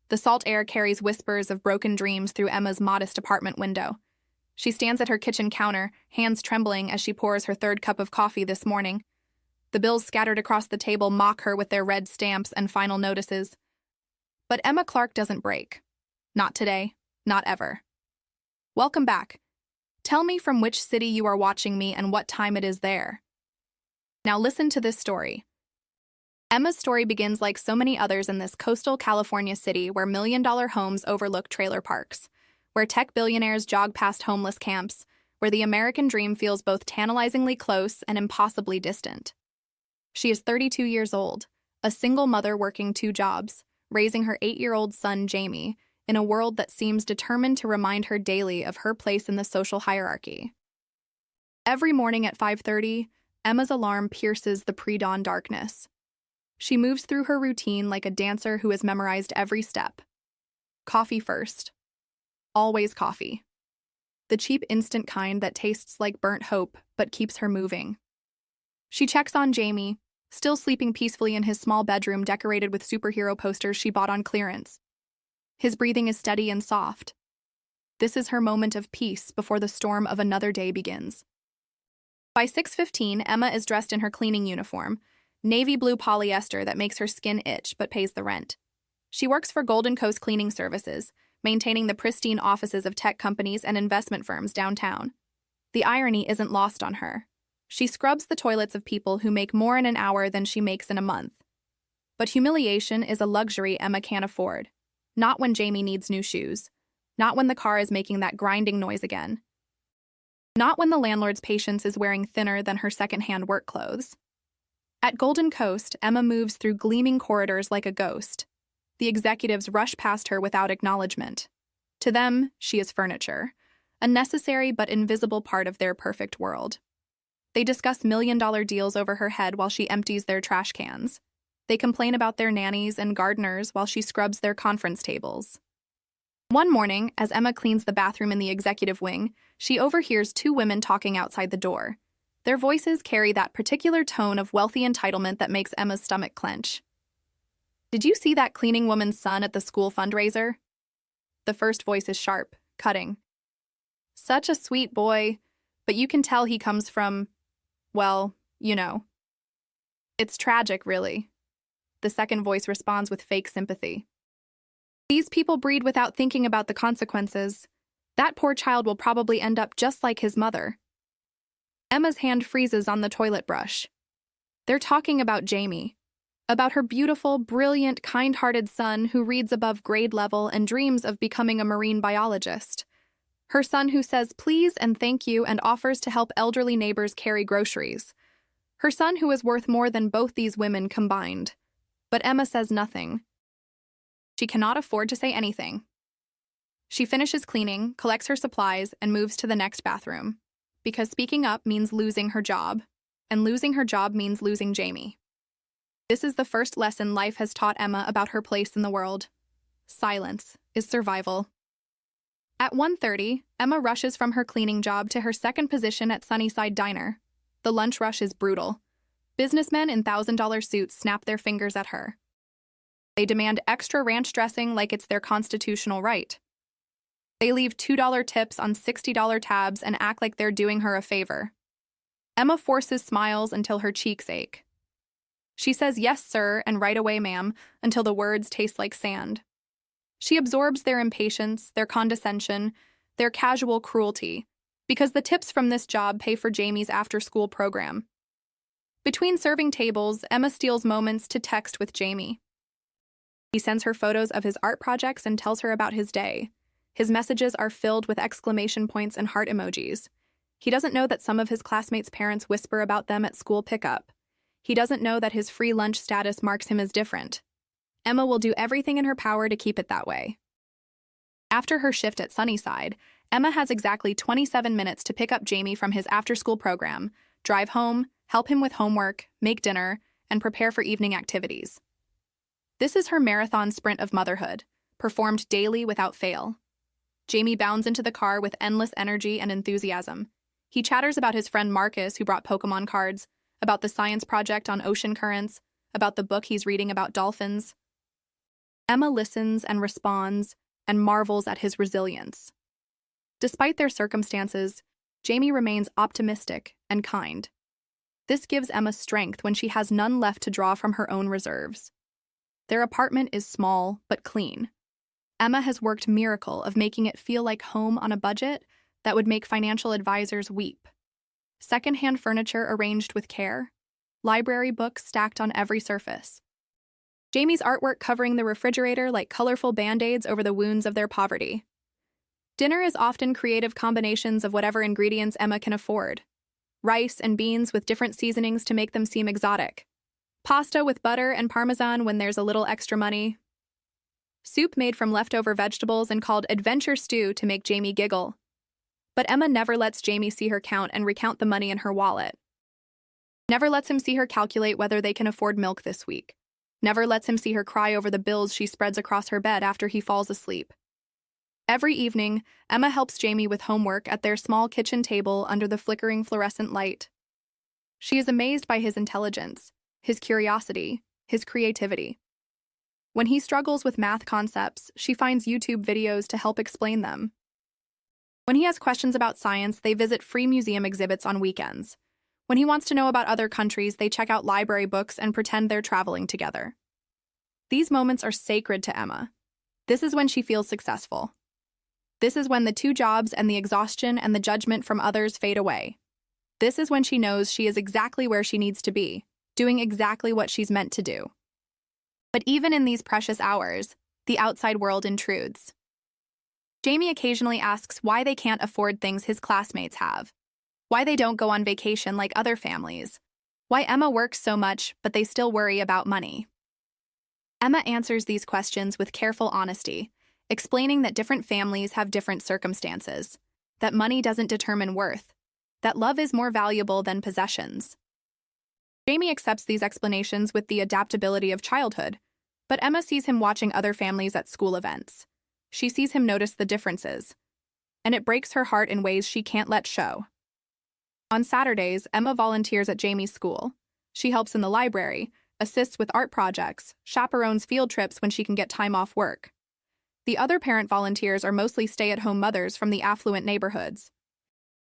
The salt air carries whispers of broken dreams through Emma's modest apartment window. She stands at her kitchen counter, hands trembling as she pours her third cup of coffee this morning. The bills scattered across the table mock her with their red stamps and final notices. But Emma Clark doesn't break. Not today, not ever. Welcome back. Tell me from which city you are watching me and what time it is there. Now listen to this story. Emma's story begins like so many others in this coastal California city where million-dollar homes overlook trailer parks, where tech billionaires jog past homeless camps, where the American dream feels both tantalizingly close and impossibly distant. She is 32 years old, a single mother working 2 jobs, raising her 8-year-old son Jamie, in a world that seems determined to remind her daily of her place in the social hierarchy. Every morning at 5:30, Emma's alarm pierces the pre-dawn darkness. She moves through her routine like a dancer who has memorized every step. Coffee first. Always coffee. The cheap instant kind that tastes like burnt hope but keeps her moving. She checks on Jamie, still sleeping peacefully in his small bedroom decorated with superhero posters she bought on clearance. His breathing is steady and soft. This is her moment of peace before the storm of another day begins. By 6:15, Emma is dressed in her cleaning uniform, navy blue polyester that makes her skin itch but pays the rent. She works for Golden Coast Cleaning Services, maintaining the pristine offices of tech companies and investment firms downtown. The irony isn't lost on her. She scrubs the toilets of people who make more in an hour than she makes in a month. But humiliation is a luxury Emma can't afford. Not when Jamie needs new shoes. Not when the car is making that grinding noise again. Not when the landlord's patience is wearing thinner than her secondhand work clothes. At Golden Coast, Emma moves through gleaming corridors like a ghost. The executives rush past her without acknowledgement. To them, she is furniture, a necessary but invisible part of their perfect world. They discuss million-dollar deals over her head while she empties their trash cans. They complain about their nannies and gardeners while she scrubs their conference tables. One morning, as Emma cleans the bathroom in the executive wing, she overhears 2 women talking outside the door. Their voices carry that particular tone of wealthy entitlement that makes Emma's stomach clench. "Did you see that cleaning woman's son at the school fundraiser?" The first voice is sharp, cutting. "Such a sweet boy, but you can tell he comes from, well, you know." "It's tragic, really." The second voice responds with fake sympathy. "These people breed without thinking about the consequences. That poor child will probably end up just like his mother." Emma's hand freezes on the toilet brush. They're talking about Jamie. About her beautiful, brilliant, kind-hearted son who reads above grade level and dreams of becoming a marine biologist. Her son who says please and thank you and offers to help elderly neighbors carry groceries. Her son who is worth more than both these women combined. But Emma says nothing. She cannot afford to say anything. She finishes cleaning, collects her supplies, and moves to the next bathroom. Because speaking up means losing her job, and losing her job means losing Jamie. This is the first lesson life has taught Emma about her place in the world. Silence is survival. At 1:30, Emma rushes from her cleaning job to her second position at Sunnyside Diner. The lunch rush is brutal. Businessmen in $1,000 suits snap their fingers at her. They demand extra ranch dressing like it's their constitutional right. They leave $2 tips on $60 tabs and act like they're doing her a favor. Emma forces smiles until her cheeks ache. She says yes, sir, and right away, ma'am, until the words taste like sand. She absorbs their impatience, their condescension, their casual cruelty, because the tips from this job pay for Jamie's after-school program. Between serving tables, Emma steals moments to text with Jamie. He sends her photos of his art projects and tells her about his day. His messages are filled with exclamation points and heart emojis. He doesn't know that some of his classmates' parents whisper about them at school pickup. He doesn't know that his free lunch status marks him as different. Emma will do everything in her power to keep it that way. After her shift at Sunnyside, Emma has exactly 27 minutes to pick up Jamie from his after-school program, drive home, help him with homework, make dinner, and prepare for evening activities. This is her marathon sprint of motherhood, performed daily without fail. Jamie bounds into the car with endless energy and enthusiasm. He chatters about his friend Marcus, who brought Pokemon cards, about the science project on ocean currents, about the book he's reading about dolphins. Emma listens and responds and marvels at his resilience. Despite their circumstances, Jamie remains optimistic and kind. This gives Emma strength when she has none left to draw from her own reserves. Their apartment is small but clean. Emma has worked a miracle of making it feel like home on a budget that would make financial advisors weep. Secondhand furniture arranged with care, library books stacked on every surface. Jamie's artwork covering the refrigerator like colorful band-aids over the wounds of their poverty. Dinner is often creative combinations of whatever ingredients Emma can afford. Rice and beans with different seasonings to make them seem exotic. Pasta with butter and parmesan when there's a little extra money. Soup made from leftover vegetables and called adventure stew to make Jamie giggle. But Emma never lets Jamie see her count and recount the money in her wallet. Never lets him see her calculate whether they can afford milk this week. Never lets him see her cry over the bills she spreads across her bed after he falls asleep. Every evening, Emma helps Jamie with homework at their small kitchen table under the flickering fluorescent light. She is amazed by his intelligence, his curiosity, his creativity. When he struggles with math concepts, she finds YouTube videos to help explain them. When he has questions about science, they visit free museum exhibits on weekends. When he wants to know about other countries, they check out library books and pretend they're traveling together. These moments are sacred to Emma. This is when she feels successful. This is when the two jobs and the exhaustion and the judgment from others fade away. This is when she knows she is exactly where she needs to be, doing exactly what she's meant to do. But even in these precious hours, the outside world intrudes. Jamie occasionally asks why they can't afford things his classmates have, why they don't go on vacation like other families, why Emma works so much but they still worry about money. Emma answers these questions with careful honesty, explaining that different families have different circumstances, that money doesn't determine worth, that love is more valuable than possessions. Jamie accepts these explanations with the adaptability of childhood, but Emma sees him watching other families at school events. She sees him notice the differences, and it breaks her heart in ways she can't let show. On Saturdays, Emma volunteers at Jamie's school. She helps in the library, assists with art projects, chaperones field trips when she can get time off work. The other parent volunteers are mostly stay-at-home mothers from the affluent neighborhoods.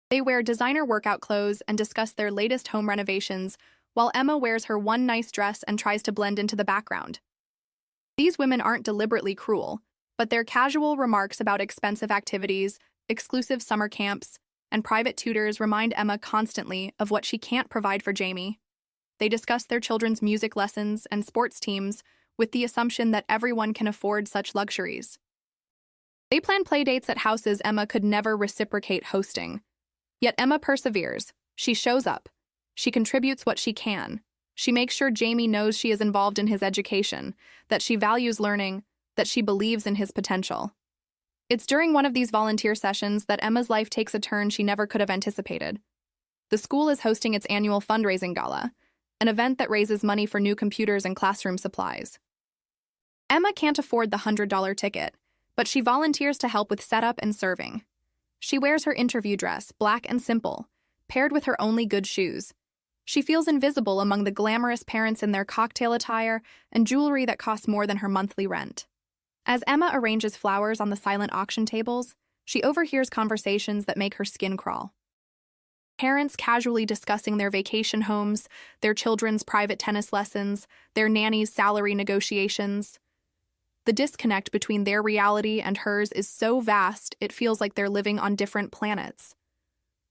They wear designer workout clothes and discuss their latest home renovations, while Emma wears her one nice dress and tries to blend into the background. These women aren't deliberately cruel, but their casual remarks about expensive activities, exclusive summer camps, and private tutors remind Emma constantly of what she can't provide for Jamie. They discuss their children's music lessons and sports teams with the assumption that everyone can afford such luxuries. They plan playdates at houses Emma could never reciprocate hosting. Yet Emma perseveres. She shows up. She contributes what she can. She makes sure Jamie knows she is involved in his education, that she values learning, that she believes in his potential. It's during one of these volunteer sessions that Emma's life takes a turn she never could have anticipated. The school is hosting its annual fundraising gala, an event that raises money for new computers and classroom supplies. Emma can't afford the $100 ticket, but she volunteers to help with setup and serving. She wears her interview dress, black and simple, paired with her only good shoes. She feels invisible among the glamorous parents in their cocktail attire and jewelry that costs more than her monthly rent. As Emma arranges flowers on the silent auction tables, she overhears conversations that make her skin crawl. Parents casually discussing their vacation homes, their children's private tennis lessons, their nanny's salary negotiations. The disconnect between their reality and hers is so vast it feels like they're living on different planets.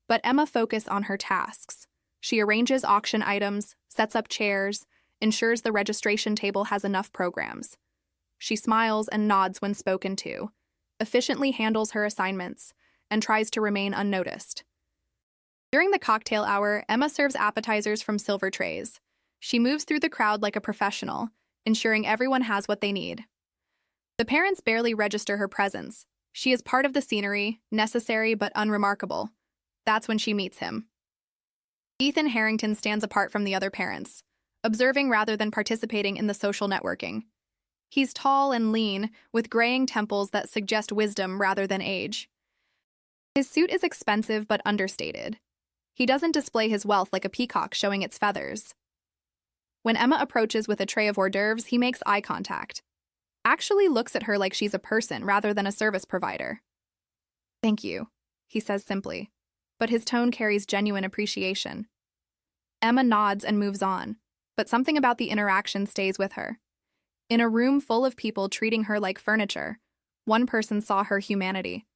But Emma focuses on her tasks. She arranges auction items, sets up chairs, ensures the registration table has enough programs. She smiles and nods when spoken to, efficiently handles her assignments, and tries to remain unnoticed. During the cocktail hour, Emma serves appetizers from silver trays. She moves through the crowd like a professional, ensuring everyone has what they need. The parents barely register her presence. She is part of the scenery, necessary but unremarkable. That's when she meets him. Ethan Harrington stands apart from the other parents, observing rather than participating in the social networking. He's tall and lean, with graying temples that suggest wisdom rather than age. His suit is expensive but understated. He doesn't display his wealth like a peacock showing its feathers. When Emma approaches with a tray of hors d'oeuvres, he makes eye contact. actually looks at her like she's a person rather than a service provider. "Thank you," he says simply, but his tone carries genuine appreciation. Emma nods and moves on, but something about the interaction stays with her. In a room full of people treating her like furniture, one person saw her humanity.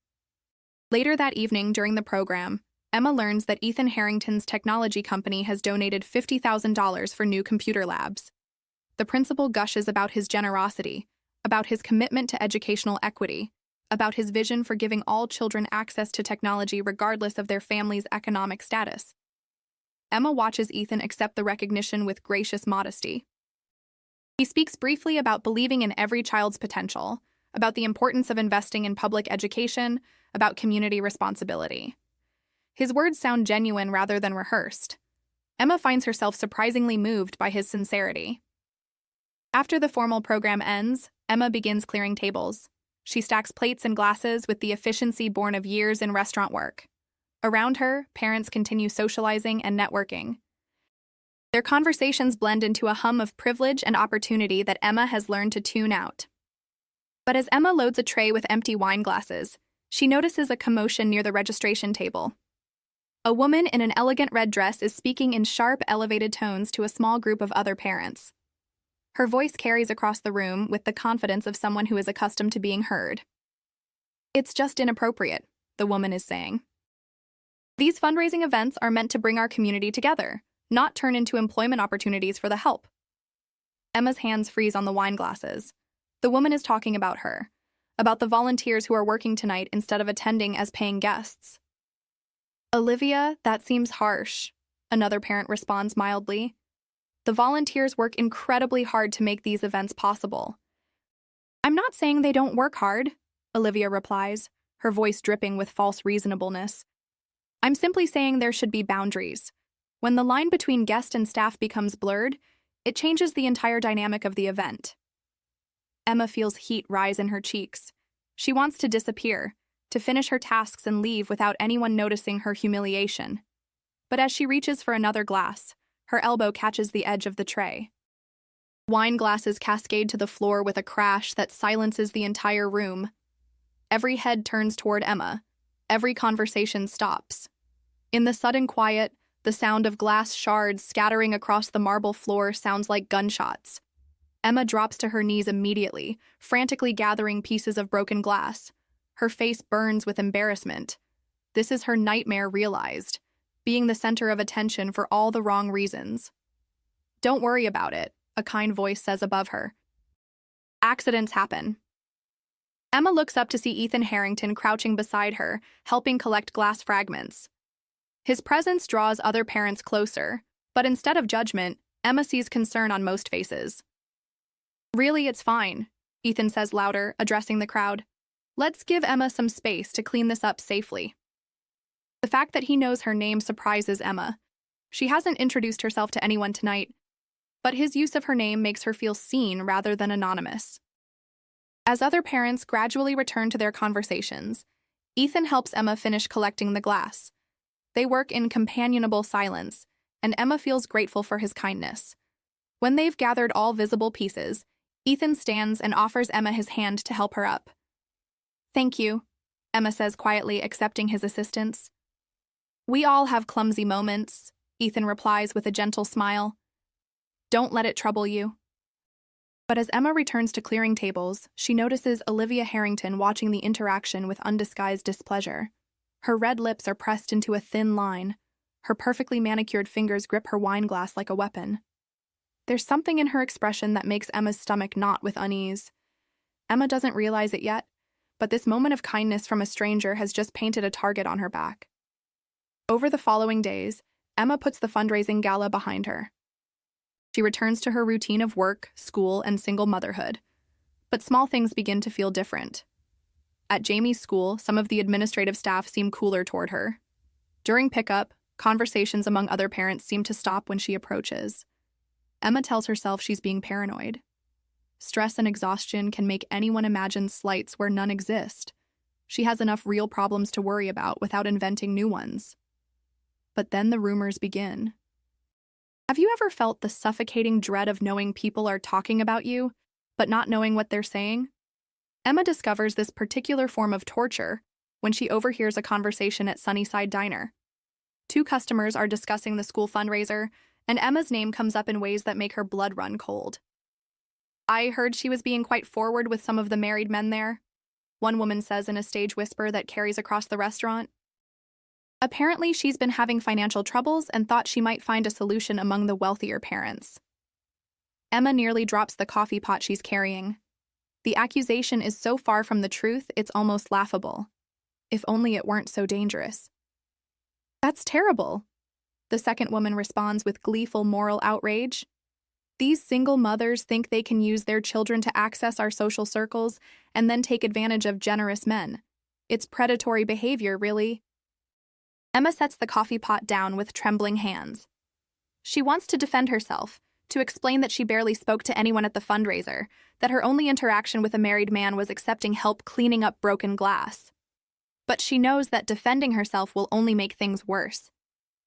Later that evening during the program, Emma learns that Ethan Harrington's technology company has donated $50,000 for new computer labs. The principal gushes about his generosity, about his commitment to educational equity, about his vision for giving all children access to technology regardless of their family's economic status. Emma watches Ethan accept the recognition with gracious modesty. He speaks briefly about believing in every child's potential, about the importance of investing in public education, about community responsibility. His words sound genuine rather than rehearsed. Emma finds herself surprisingly moved by his sincerity. After the formal program ends, Emma begins clearing tables. She stacks plates and glasses with the efficiency born of years in restaurant work. Around her, parents continue socializing and networking. Their conversations blend into a hum of privilege and opportunity that Emma has learned to tune out. But as Emma loads a tray with empty wine glasses, she notices a commotion near the registration table. A woman in an elegant red dress is speaking in sharp, elevated tones to a small group of other parents. Her voice carries across the room with the confidence of someone who is accustomed to being heard. "It's just inappropriate," the woman is saying. "These fundraising events are meant to bring our community together, not turn into employment opportunities for the help." Emma's hands freeze on the wine glasses. The woman is talking about her, about the volunteers who are working tonight instead of attending as paying guests. "Olivia, that seems harsh," another parent responds mildly. "The volunteers work incredibly hard to make these events possible." "I'm not saying they don't work hard," Olivia replies, her voice dripping with false reasonableness. "I'm simply saying there should be boundaries. When the line between guest and staff becomes blurred, it changes the entire dynamic of the event." Emma feels heat rise in her cheeks. She wants to disappear, to finish her tasks and leave without anyone noticing her humiliation. But as she reaches for another glass, her elbow catches the edge of the tray. Wine glasses cascade to the floor with a crash that silences the entire room. Every head turns toward Emma. Every conversation stops. In the sudden quiet, the sound of glass shards scattering across the marble floor sounds like gunshots. Emma drops to her knees immediately, frantically gathering pieces of broken glass. Her face burns with embarrassment. This is her nightmare realized, being the center of attention for all the wrong reasons. "Don't worry about it," a kind voice says above her. Accidents happen. Emma looks up to see Ethan Harrington crouching beside her, helping collect glass fragments. His presence draws other parents closer, but instead of judgment, Emma sees concern on most faces. "Really, it's fine," Ethan says louder, addressing the crowd. "Let's give Emma some space to clean this up safely." The fact that he knows her name surprises Emma. She hasn't introduced herself to anyone tonight, but his use of her name makes her feel seen rather than anonymous. As other parents gradually return to their conversations, Ethan helps Emma finish collecting the glass. They work in companionable silence, and Emma feels grateful for his kindness. When they've gathered all visible pieces, Ethan stands and offers Emma his hand to help her up. "Thank you," Emma says quietly, accepting his assistance. "We all have clumsy moments," Ethan replies with a gentle smile. "Don't let it trouble you." But as Emma returns to clearing tables, she notices Olivia Harrington watching the interaction with undisguised displeasure. Her red lips are pressed into a thin line. Her perfectly manicured fingers grip her wine glass like a weapon. There's something in her expression that makes Emma's stomach knot with unease. Emma doesn't realize it yet, but this moment of kindness from a stranger has just painted a target on her back. Over the following days, Emma puts the fundraising gala behind her. She returns to her routine of work, school, and single motherhood. But small things begin to feel different. At Jamie's school, some of the administrative staff seem cooler toward her. During pickup, conversations among other parents seem to stop when she approaches. Emma tells herself she's being paranoid. Stress and exhaustion can make anyone imagine slights where none exist. She has enough real problems to worry about without inventing new ones. But then the rumors begin. Have you ever felt the suffocating dread of knowing people are talking about you? but not knowing what they're saying? Emma discovers this particular form of torture when she overhears a conversation at Sunnyside Diner. Two customers are discussing the school fundraiser, and Emma's name comes up in ways that make her blood run cold. "I heard she was being quite forward with some of the married men there," one woman says in a stage whisper that carries across the restaurant. Apparently, she's been having financial troubles and thought she might find a solution among the wealthier parents. Emma nearly drops the coffee pot she's carrying. The accusation is so far from the truth, it's almost laughable. If only it weren't so dangerous. "That's terrible," the second woman responds with gleeful moral outrage. "These single mothers think they can use their children to access our social circles and then take advantage of generous men. It's predatory behavior, really." Emma sets the coffee pot down with trembling hands. She wants to defend herself, to explain that she barely spoke to anyone at the fundraiser, that her only interaction with a married man was accepting help cleaning up broken glass. But she knows that defending herself will only make things worse.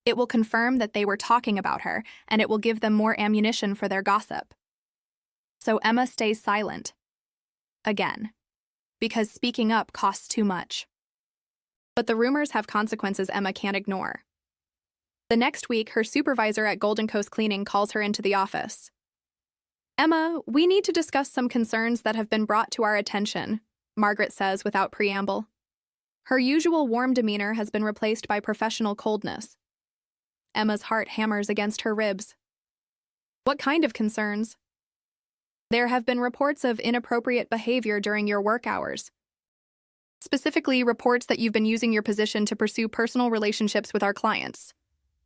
It will confirm that they were talking about her, and it will give them more ammunition for their gossip. So Emma stays silent. Again. Because speaking up costs too much. But the rumors have consequences Emma can't ignore. The next week, her supervisor at Golden Coast Cleaning calls her into the office. "Emma, we need to discuss some concerns that have been brought to our attention," Margaret says without preamble. Her usual warm demeanor has been replaced by professional coldness. Emma's heart hammers against her ribs. "What kind of concerns?" "There have been reports of inappropriate behavior during your work hours. Specifically, reports that you've been using your position to pursue personal relationships with our clients."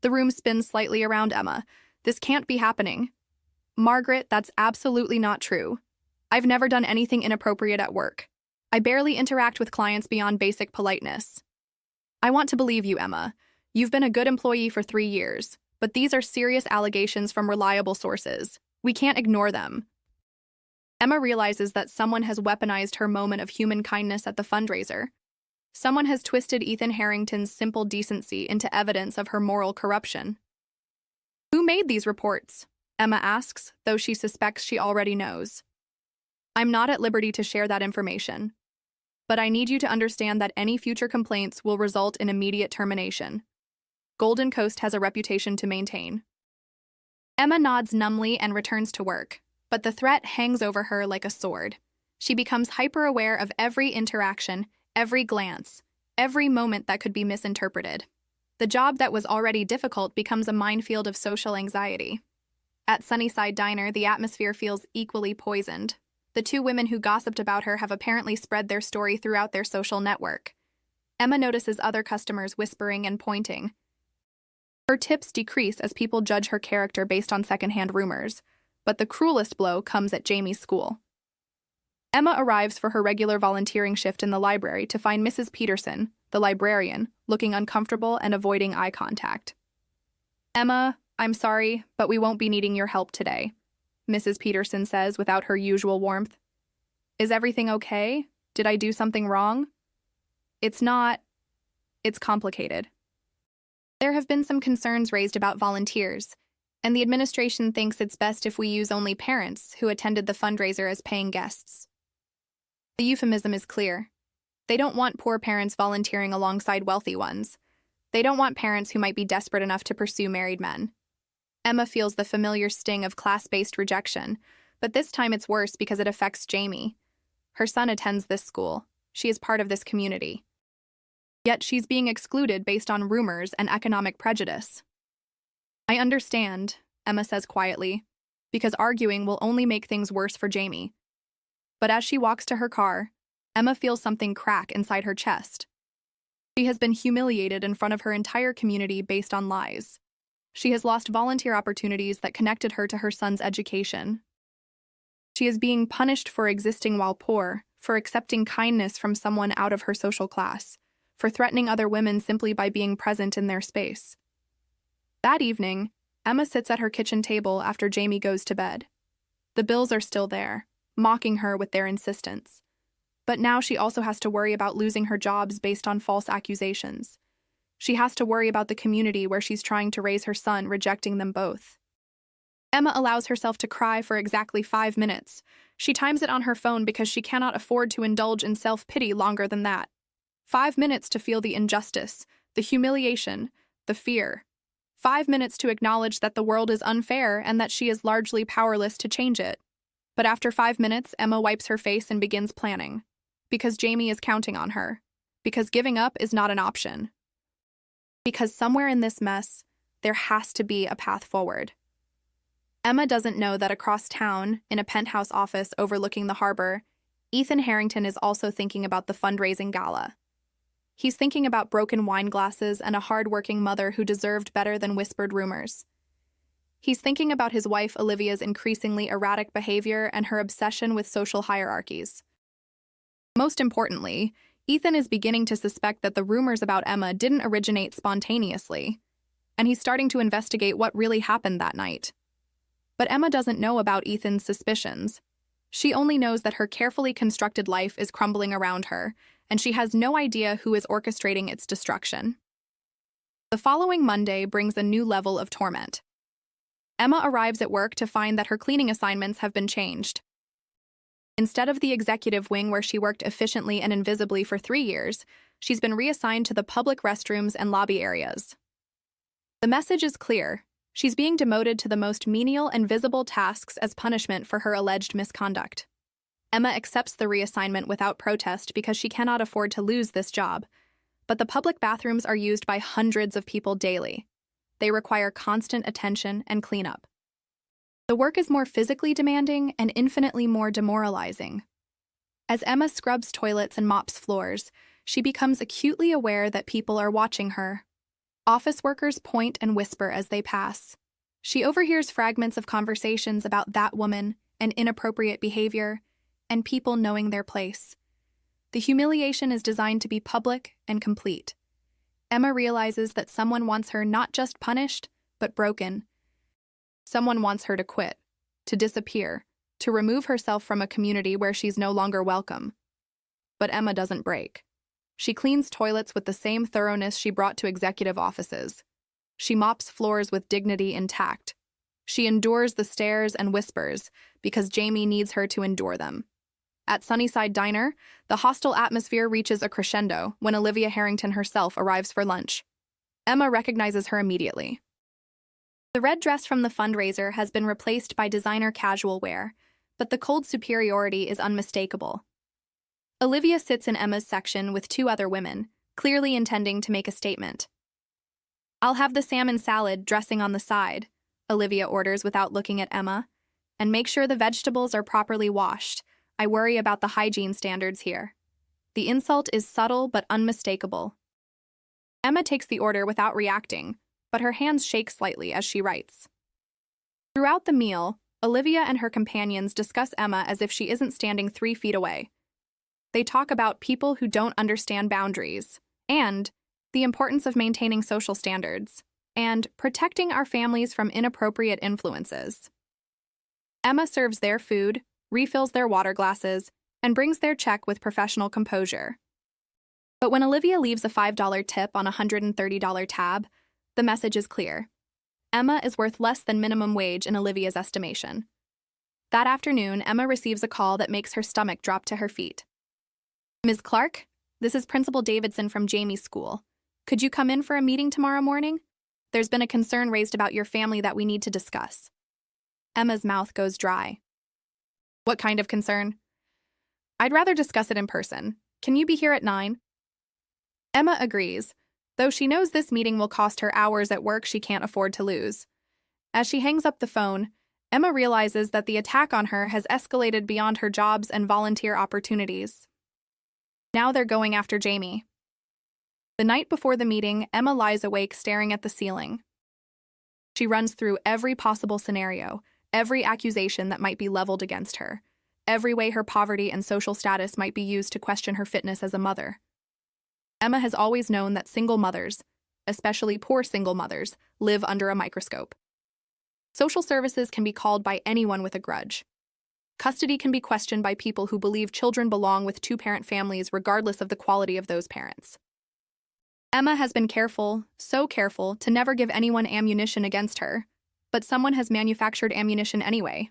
The room spins slightly around Emma. "This can't be happening." "Margaret, that's absolutely not true. I've never done anything inappropriate at work. I barely interact with clients beyond basic politeness." "I want to believe you, Emma. You've been a good employee for 3 years, but these are serious allegations from reliable sources. We can't ignore them." Emma realizes that someone has weaponized her moment of human kindness at the fundraiser. Someone has twisted Ethan Harrington's simple decency into evidence of her moral corruption. "Who made these reports?" Emma asks, though she suspects she already knows. "I'm not at liberty to share that information. But I need you to understand that any future complaints will result in immediate termination. Golden Coast has a reputation to maintain." Emma nods numbly and returns to work, but the threat hangs over her like a sword. She becomes hyper-aware of every interaction, every glance, every moment that could be misinterpreted. The job that was already difficult becomes a minefield of social anxiety. At Sunnyside Diner, the atmosphere feels equally poisoned. The two women who gossiped about her have apparently spread their story throughout their social network. Emma notices other customers whispering and pointing. Her tips decrease as people judge her character based on secondhand rumors, but the cruelest blow comes at Jamie's school. Emma arrives for her regular volunteering shift in the library to find Mrs. Peterson, the librarian, looking uncomfortable and avoiding eye contact. "Emma, I'm sorry, but we won't be needing your help today," Mrs. Peterson says without her usual warmth. "Is everything okay? Did I do something wrong?" "It's not. It's complicated." There have been some concerns raised about volunteers, and the administration thinks it's best if we use only parents who attended the fundraiser as paying guests. The euphemism is clear. They don't want poor parents volunteering alongside wealthy ones. They don't want parents who might be desperate enough to pursue married men. Emma feels the familiar sting of class-based rejection, but this time it's worse because it affects Jamie. Her son attends this school. She is part of this community. Yet she's being excluded based on rumors and economic prejudice. "I understand," Emma says quietly, because arguing will only make things worse for Jamie. But as she walks to her car, Emma feels something crack inside her chest. She has been humiliated in front of her entire community based on lies. She has lost volunteer opportunities that connected her to her son's education. She is being punished for existing while poor, for accepting kindness from someone out of her social class, for threatening other women simply by being present in their space. That evening, Emma sits at her kitchen table after Jamie goes to bed. The bills are still there, mocking her with their insistence. But now she also has to worry about losing her jobs based on false accusations. She has to worry about the community where she's trying to raise her son, rejecting them both. Emma allows herself to cry for exactly 5 minutes. She times it on her phone because she cannot afford to indulge in self-pity longer than that. 5 minutes to feel the injustice, the humiliation, the fear. 5 minutes to acknowledge that the world is unfair and that she is largely powerless to change it. But after 5 minutes, Emma wipes her face and begins planning. Because Jamie is counting on her. Because giving up is not an option. Because somewhere in this mess, there has to be a path forward. Emma doesn't know that across town, in a penthouse office overlooking the harbor, Ethan Harrington is also thinking about the fundraising gala. He's thinking about broken wine glasses and a hard-working mother who deserved better than whispered rumors. He's thinking about his wife Olivia's increasingly erratic behavior and her obsession with social hierarchies. Most importantly, Ethan is beginning to suspect that the rumors about Emma didn't originate spontaneously, and he's starting to investigate what really happened that night. But Emma doesn't know about Ethan's suspicions. She only knows that her carefully constructed life is crumbling around her, and she has no idea who is orchestrating its destruction. The following Monday brings a new level of torment. Emma arrives at work to find that her cleaning assignments have been changed. Instead of the executive wing where she worked efficiently and invisibly for 3 years, she's been reassigned to the public restrooms and lobby areas. The message is clear. She's being demoted to the most menial and visible tasks as punishment for her alleged misconduct. Emma accepts the reassignment without protest because she cannot afford to lose this job. But the public bathrooms are used by hundreds of people daily. They require constant attention and cleanup. The work is more physically demanding and infinitely more demoralizing. As Emma scrubs toilets and mops floors, she becomes acutely aware that people are watching her. Office workers point and whisper as they pass. She overhears fragments of conversations about that woman and inappropriate behavior, and people knowing their place. The humiliation is designed to be public and complete. Emma realizes that someone wants her not just punished, but broken. Someone wants her to quit, to disappear, to remove herself from a community where she's no longer welcome. But Emma doesn't break. She cleans toilets with the same thoroughness she brought to executive offices. She mops floors with dignity intact. She endures the stares and whispers because Jamie needs her to endure them. At Sunnyside Diner, the hostile atmosphere reaches a crescendo when Olivia Harrington herself arrives for lunch. Emma recognizes her immediately. The red dress from the fundraiser has been replaced by designer casual wear, but the cold superiority is unmistakable. Olivia sits in Emma's section with 2 other women, clearly intending to make a statement. "I'll have the salmon salad, dressing on the side," Olivia orders without looking at Emma. "And make sure the vegetables are properly washed. I worry about the hygiene standards here." The insult is subtle but unmistakable. Emma takes the order without reacting, but her hands shake slightly as she writes. Throughout the meal, Olivia and her companions discuss Emma as if she isn't standing 3 feet away. They talk about people who don't understand boundaries, and the importance of maintaining social standards, and protecting our families from inappropriate influences. Emma serves their food, refills their water glasses, and brings their check with professional composure. But when Olivia leaves a $5 tip on a $130 tab, the message is clear. Emma is worth less than minimum wage in Olivia's estimation. That afternoon, Emma receives a call that makes her stomach drop to her feet. "Ms. Clark, this is Principal Davidson from Jamie's school. Could you come in for a meeting tomorrow morning? There's been a concern raised about your family that we need to discuss." Emma's mouth goes dry. "What kind of concern?" "I'd rather discuss it in person. Can you be here at 9? Emma agrees, though she knows this meeting will cost her hours at work she can't afford to lose. As she hangs up the phone, Emma realizes that the attack on her has escalated beyond her jobs and volunteer opportunities. Now they're going after Jamie. The night before the meeting, Emma lies awake staring at the ceiling. She runs through every possible scenario, every accusation that might be leveled against her, every way her poverty and social status might be used to question her fitness as a mother. Emma has always known that single mothers, especially poor single mothers, live under a microscope. Social services can be called by anyone with a grudge. Custody can be questioned by people who believe children belong with 2-parent families regardless of the quality of those parents. Emma has been careful, so careful, to never give anyone ammunition against her. but someone has manufactured ammunition anyway.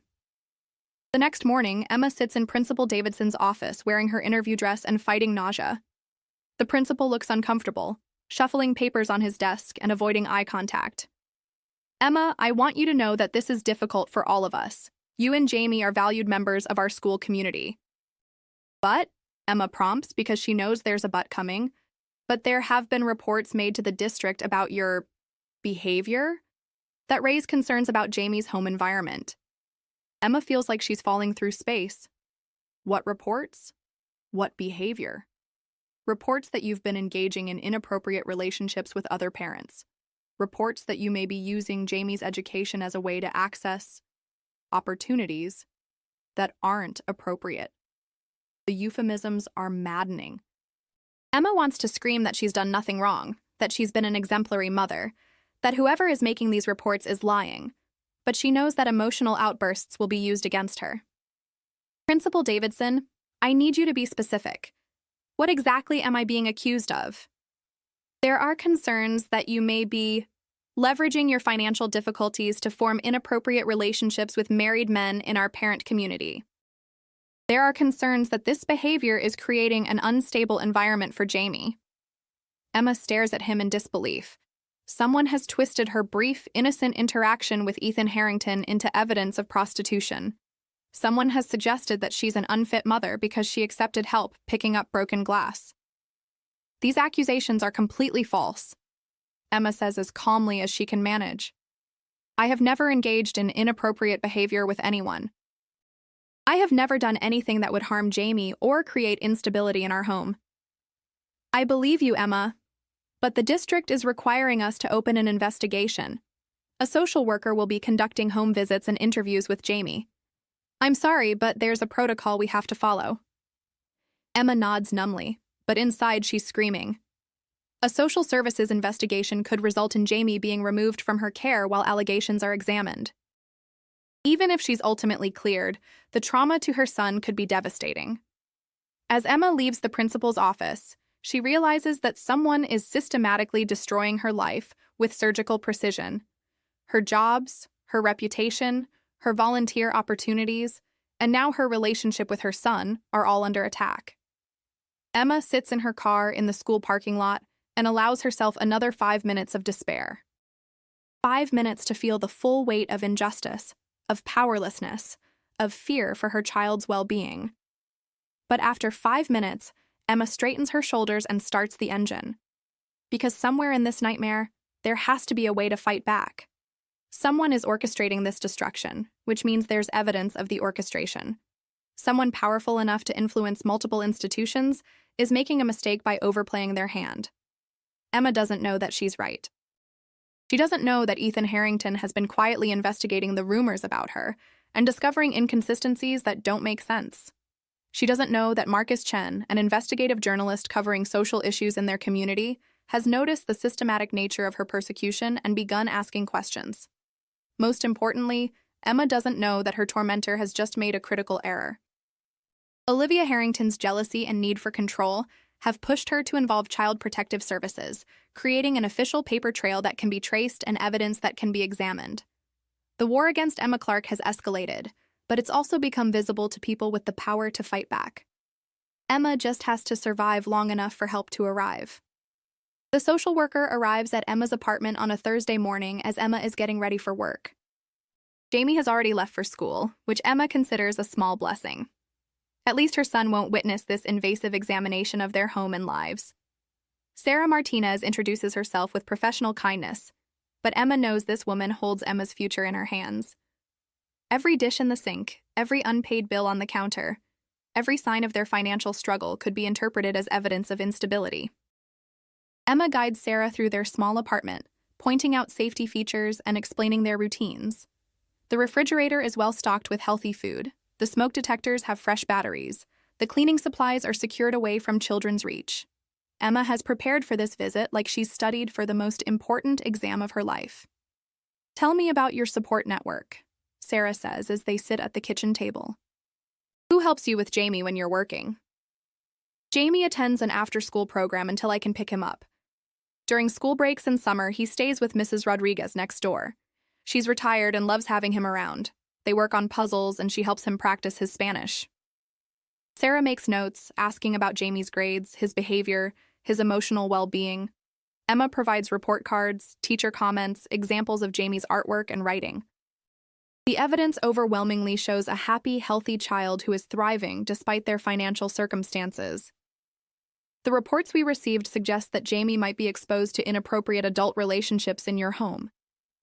The next morning, Emma sits in Principal Davidson's office wearing her interview dress and fighting nausea. The principal looks uncomfortable, shuffling papers on his desk and avoiding eye contact. Emma, I want you to know that this is difficult for all of us. You and Jamie are valued members of our school community. But, Emma prompts because she knows there's a but coming, but there have been reports made to the district about your behavior that raise concerns about Jamie's home environment. Emma feels like she's falling through space. What reports? What behavior? Reports that you've been engaging in inappropriate relationships with other parents. Reports that you may be using Jamie's education as a way to access opportunities that aren't appropriate. The euphemisms are maddening. Emma wants to scream that she's done nothing wrong, that she's been an exemplary mother, that whoever is making these reports is lying, but she knows that emotional outbursts will be used against her. Principal Davidson, I need you to be specific. What exactly am I being accused of? There are concerns that you may be leveraging your financial difficulties to form inappropriate relationships with married men in our parent community. There are concerns that this behavior is creating an unstable environment for Jamie. Emma stares at him in disbelief. Someone has twisted her brief, innocent interaction with Ethan Harrington into evidence of prostitution. Someone has suggested that she's an unfit mother because she accepted help picking up broken glass. These accusations are completely false, Emma says as calmly as she can manage. I have never engaged in inappropriate behavior with anyone. I have never done anything that would harm Jamie or create instability in our home. I believe you, Emma, but the district is requiring us to open an investigation. A social worker will be conducting home visits and interviews with Jamie. I'm sorry, but there's a protocol we have to follow. Emma nods numbly, but inside she's screaming. A social services investigation could result in Jamie being removed from her care while allegations are examined. Even if she's ultimately cleared, the trauma to her son could be devastating. As Emma leaves the principal's office, she realizes that someone is systematically destroying her life with surgical precision. Her jobs, her reputation, her volunteer opportunities, and now her relationship with her son are all under attack. Emma sits in her car in the school parking lot and allows herself another 5 minutes of despair. 5 minutes to feel the full weight of injustice, of powerlessness, of fear for her child's well-being. But after 5 minutes, Emma straightens her shoulders and starts the engine. Because somewhere in this nightmare, there has to be a way to fight back. Someone is orchestrating this destruction, which means there's evidence of the orchestration. Someone powerful enough to influence multiple institutions is making a mistake by overplaying their hand. Emma doesn't know that she's right. She doesn't know that Ethan Harrington has been quietly investigating the rumors about her and discovering inconsistencies that don't make sense. She doesn't know that Marcus Chen, an investigative journalist covering social issues in their community, has noticed the systematic nature of her persecution and begun asking questions. Most importantly, Emma doesn't know that her tormentor has just made a critical error. Olivia Harrington's jealousy and need for control have pushed her to involve Child Protective Services, creating an official paper trail that can be traced and evidence that can be examined. The war against Emma Clark has escalated, but it's also become visible to people with the power to fight back. Emma just has to survive long enough for help to arrive. The social worker arrives at Emma's apartment on a Thursday morning as Emma is getting ready for work. Jamie has already left for school, which Emma considers a small blessing. At least her son won't witness this invasive examination of their home and lives. Sarah Martinez introduces herself with professional kindness, but Emma knows this woman holds Emma's future in her hands. Every dish in the sink, every unpaid bill on the counter, every sign of their financial struggle could be interpreted as evidence of instability. Emma guides Sarah through their small apartment, pointing out safety features and explaining their routines. The refrigerator is well stocked with healthy food. The smoke detectors have fresh batteries. The cleaning supplies are secured away from children's reach. Emma has prepared for this visit like she's studied for the most important exam of her life. "Tell me about your support network," Sarah says as they sit at the kitchen table. "Who helps you with Jamie when you're working?" "Jamie attends an after-school program until I can pick him up. During school breaks and summer, he stays with Mrs. Rodriguez next door. She's retired and loves having him around. They work on puzzles and she helps him practice his Spanish. Sarah makes notes, asking about Jamie's grades, his behavior, his emotional well-being. Emma provides report cards, teacher comments, examples of Jamie's artwork and writing. The evidence overwhelmingly shows a happy, healthy child who is thriving despite their financial circumstances. The reports we received suggest that Jamie might be exposed to inappropriate adult relationships in your home.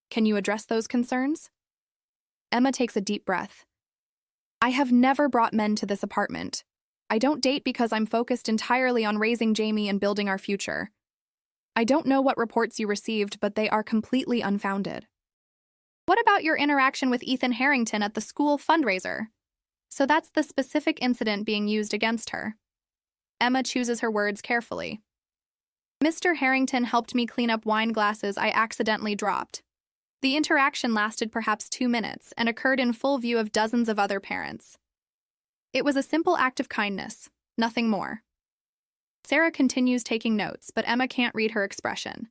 Can you address those concerns? Emma takes a deep breath. I have never brought men to this apartment. I don't date because I'm focused entirely on raising Jamie and building our future. I don't know what reports you received, but they are completely unfounded. What about your interaction with Ethan Harrington at the school fundraiser? So that's the specific incident being used against her. Emma chooses her words carefully. Mr. Harrington helped me clean up wine glasses I accidentally dropped. The interaction lasted perhaps 2 minutes and occurred in full view of dozens of other parents. It was a simple act of kindness, nothing more. Sarah continues taking notes, but Emma can't read her expression.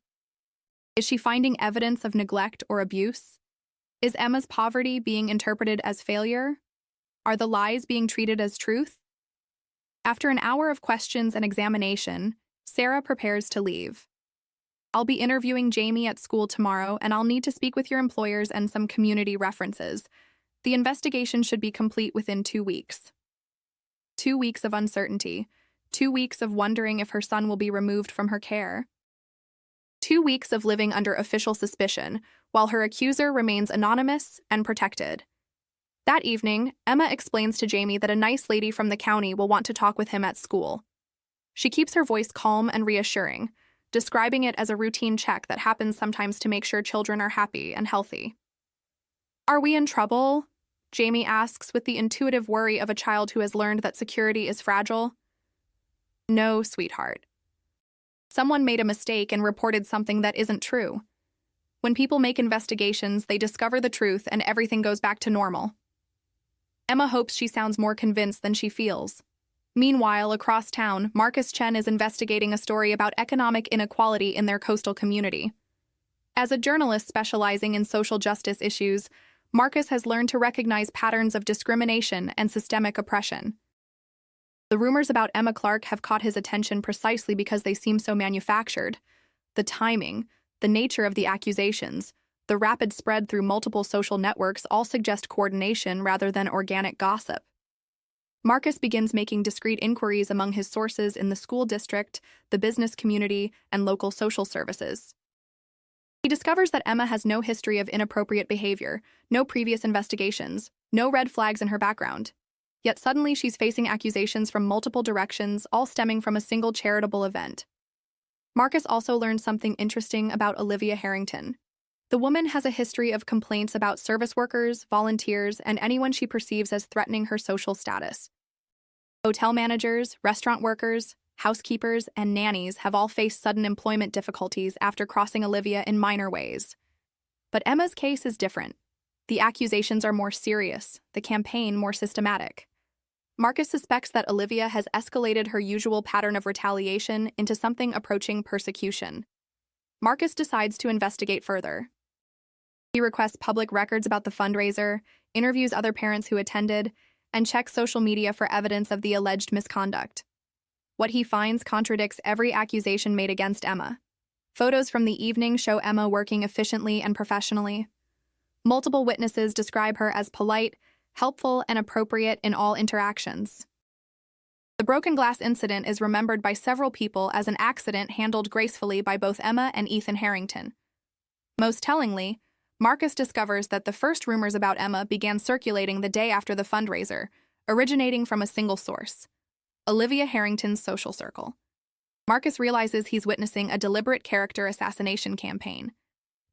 Is she finding evidence of neglect or abuse? Is Emma's poverty being interpreted as failure? Are the lies being treated as truth? After an hour of questions and examination, Sarah prepares to leave. I'll be interviewing Jamie at school tomorrow, and I'll need to speak with your employers and some community references. The investigation should be complete within 2 weeks. 2 weeks of uncertainty. 2 weeks of wondering if her son will be removed from her care. 2 weeks of living under official suspicion, while her accuser remains anonymous and protected. That evening, Emma explains to Jamie that a nice lady from the county will want to talk with him at school. She keeps her voice calm and reassuring, describing it as a routine check that happens sometimes to make sure children are happy and healthy. Are we in trouble? Jamie asks with the intuitive worry of a child who has learned that security is fragile. No, sweetheart. Someone made a mistake and reported something that isn't true. When people make investigations, they discover the truth and everything goes back to normal. Emma hopes she sounds more convinced than she feels. Meanwhile, across town, Marcus Chen is investigating a story about economic inequality in their coastal community. As a journalist specializing in social justice issues, Marcus has learned to recognize patterns of discrimination and systemic oppression. The rumors about Emma Clark have caught his attention precisely because they seem so manufactured. The timing, the nature of the accusations, the rapid spread through multiple social networks all suggest coordination rather than organic gossip. Marcus begins making discreet inquiries among his sources in the school district, the business community, and local social services. He discovers that Emma has no history of inappropriate behavior, no previous investigations, no red flags in her background. Yet suddenly she's facing accusations from multiple directions, all stemming from a single charitable event. Marcus also learns something interesting about Olivia Harrington. The woman has a history of complaints about service workers, volunteers, and anyone she perceives as threatening her social status. Hotel managers, restaurant workers, housekeepers, and nannies have all faced sudden employment difficulties after crossing Olivia in minor ways. But Emma's case is different. The accusations are more serious, the campaign more systematic. Marcus suspects that Olivia has escalated her usual pattern of retaliation into something approaching persecution. Marcus decides to investigate further. He requests public records about the fundraiser, interviews other parents who attended, and checks social media for evidence of the alleged misconduct. What he finds contradicts every accusation made against Emma. Photos from the evening show Emma working efficiently and professionally. Multiple witnesses describe her as polite, helpful, and appropriate in all interactions. The broken glass incident is remembered by several people as an accident handled gracefully by both Emma and Ethan Harrington. Most tellingly, Marcus discovers that the first rumors about Emma began circulating the day after the fundraiser, originating from a single source: Olivia Harrington's social circle. Marcus realizes he's witnessing a deliberate character assassination campaign.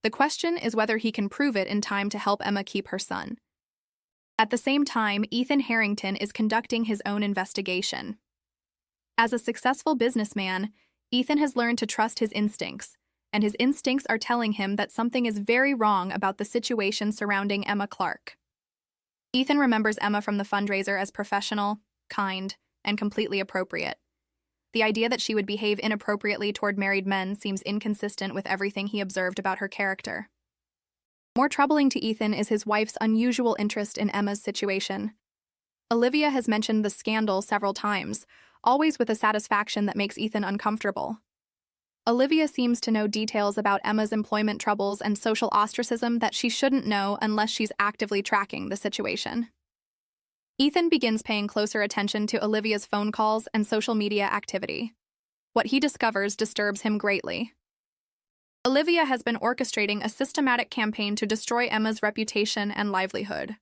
The question is whether he can prove it in time to help Emma keep her son. At the same time, Ethan Harrington is conducting his own investigation. As a successful businessman, Ethan has learned to trust his instincts, and his instincts are telling him that something is very wrong about the situation surrounding Emma Clark. Ethan remembers Emma from the fundraiser as professional, kind, and completely appropriate. The idea that she would behave inappropriately toward married men seems inconsistent with everything he observed about her character. More troubling to Ethan is his wife's unusual interest in Emma's situation. Olivia has mentioned the scandal several times, always with a satisfaction that makes Ethan uncomfortable. Olivia seems to know details about Emma's employment troubles and social ostracism that she shouldn't know unless she's actively tracking the situation. Ethan begins paying closer attention to Olivia's phone calls and social media activity. What he discovers disturbs him greatly. Olivia has been orchestrating a systematic campaign to destroy Emma's reputation and livelihood.